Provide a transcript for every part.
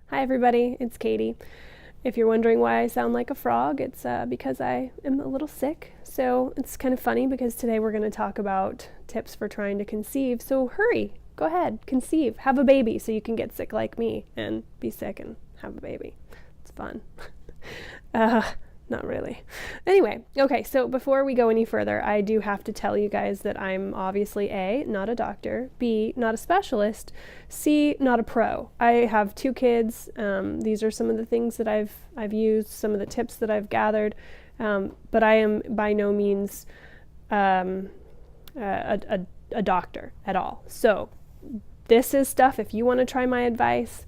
Hi everybody, it's Katie. If you're wondering why I sound like a frog, it's because I am a little sick. So it's kind of funny because today we're going to talk about tips for trying to conceive. So hurry, go ahead, conceive, have a baby so you can get sick like me and be sick and have a baby. It's fun. Not really. Anyway, okay, so before we go any further, I do have to tell you guys that I'm obviously A, not a doctor, B, not a specialist, C, not a pro. I have 2 kids. These are some of the things that I've used, some of the tips that I've gathered, but I am by no means a doctor at all. So this is stuff, if you want to try my advice,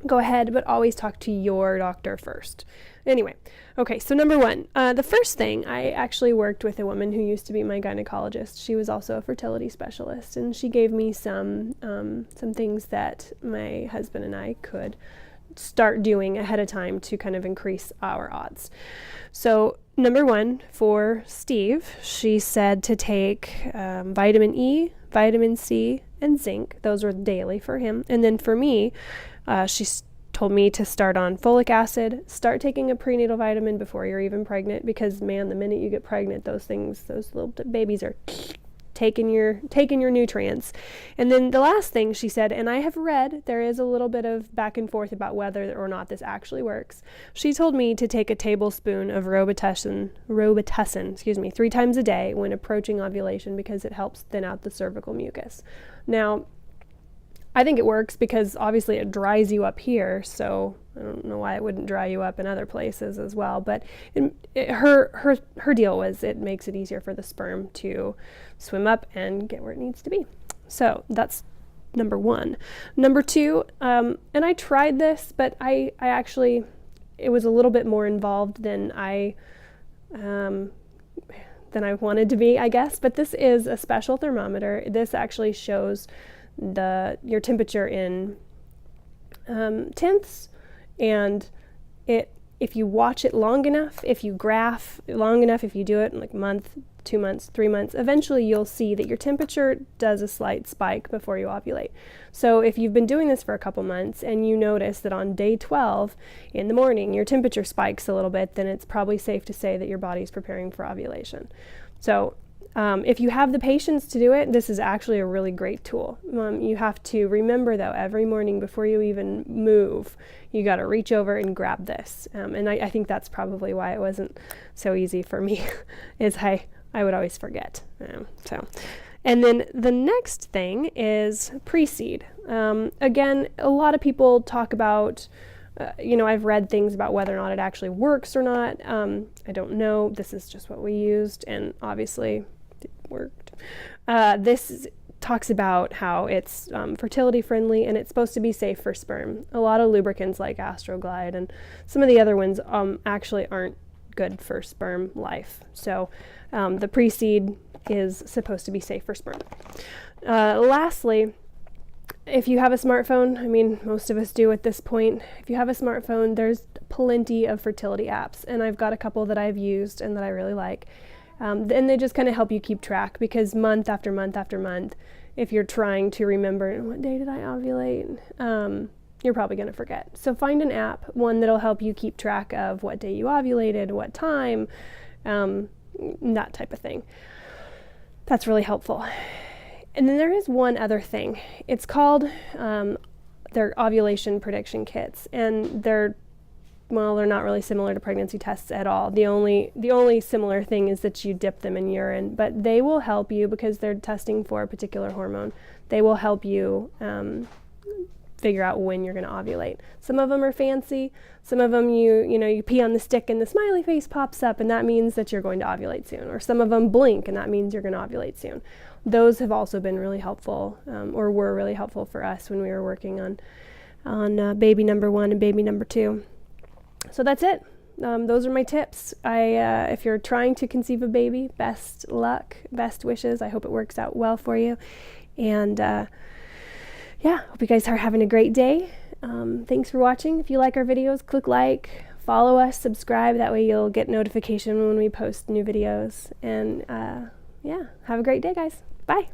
go ahead, but always talk to your doctor first. Anyway, okay, so number 1, the first thing, I actually worked with a woman who used to be my gynecologist. She was also a fertility specialist, and she gave me some things that my husband and I could start doing ahead of time to kind of increase our odds. So number 1, for Steve, she said to take vitamin E, vitamin C, and zinc. Those were daily for him. And then for me, she told me to start on folic acid, start taking a prenatal vitamin before you're even pregnant, because man, the minute you get pregnant, those little babies are taking your nutrients. And then the last thing she said, and I have read, there is a little bit of back and forth about whether or not this actually works. She told me to take a tablespoon of Robitussin, 3 times a day when approaching ovulation, because it helps thin out the cervical mucus. Now, I think it works because obviously it dries you up here, so I don't know why it wouldn't dry you up in other places as well. But her deal was it makes it easier for the sperm to swim up and get where it needs to be. So that's number 1. Number 2, and I tried this, but I actually, it was a little bit more involved than I wanted to be, I guess. But this is a special thermometer. This actually shows your temperature in tenths, and if you watch it long enough, if you graph long enough, if you do it in like month, 2 months, 3 months, eventually you'll see that your temperature does a slight spike before you ovulate. So if you've been doing this for a couple months and you notice that on day 12 in the morning your temperature spikes a little bit, then it's probably safe to say that your body's preparing for ovulation. So if you have the patience to do it, this is actually a really great tool. You have to remember, though, every morning before you even move, you got to reach over and grab this. And I think that's probably why it wasn't so easy for me, is I would always forget. And then the next thing is pre-seed. Again, a lot of people talk about, I've read things about whether or not it actually works or not. I don't know. This is just what we used, and obviously it worked. This talks about how it's fertility friendly and it's supposed to be safe for sperm. A lot of lubricants like Astroglide and some of the other ones actually aren't good for sperm life. So the pre-seed is supposed to be safe for sperm. Lastly, if you have a smartphone, I mean, most of us do at this point. If you have a smartphone, there's plenty of fertility apps, and I've got a couple that I've used and that I really like. And they just kind of help you keep track, because month after month after month, if you're trying to remember, what day did I ovulate? You're probably going to forget. So find an app, one that'll help you keep track of what day you ovulated, what time, that type of thing. That's really helpful. And then there is one other thing. It's called their ovulation prediction kits, and they're not really similar to pregnancy tests at all. The only similar thing is that you dip them in urine, but they will help you, because they're testing for a particular hormone. They will help you figure out when you're going to ovulate. Some of them are fancy. Some of them you pee on the stick and the smiley face pops up, and that means that you're going to ovulate soon. Or some of them blink, and that means you're going to ovulate soon. Those have also been really helpful, or were really helpful for us when we were working on baby number 1 and baby number 2. So that's it. Those are my tips. If you're trying to conceive a baby, best luck, best wishes. I hope it works out well for you. And hope you guys are having a great day. Thanks for watching. If you like our videos, click like, follow us, subscribe. That way you'll get notification when we post new videos. And have a great day, guys. Bye.